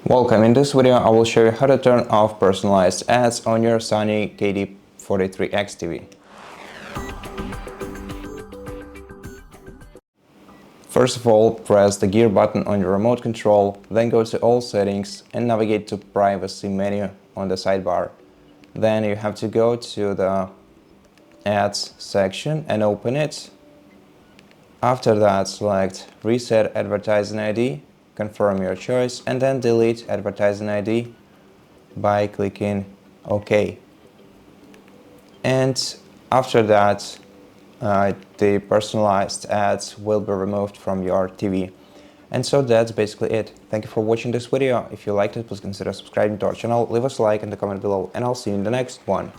Welcome. In this video, I will show you how to turn off personalized ads on your Sony KD-43X TV. First of all, press the gear button on your remote control, then go to All Settings and navigate to Privacy menu on the sidebar. Then you have to go to the Ads section and open it. After that, select Reset Advertising ID, confirm your choice, and then delete Advertising ID by clicking OK. And after that, the personalized ads will be removed from your TV. And so that's basically it. Thank you for watching this video. If you liked it, please consider subscribing to our channel, leave us a like and a comment below, and I'll see you in the next one.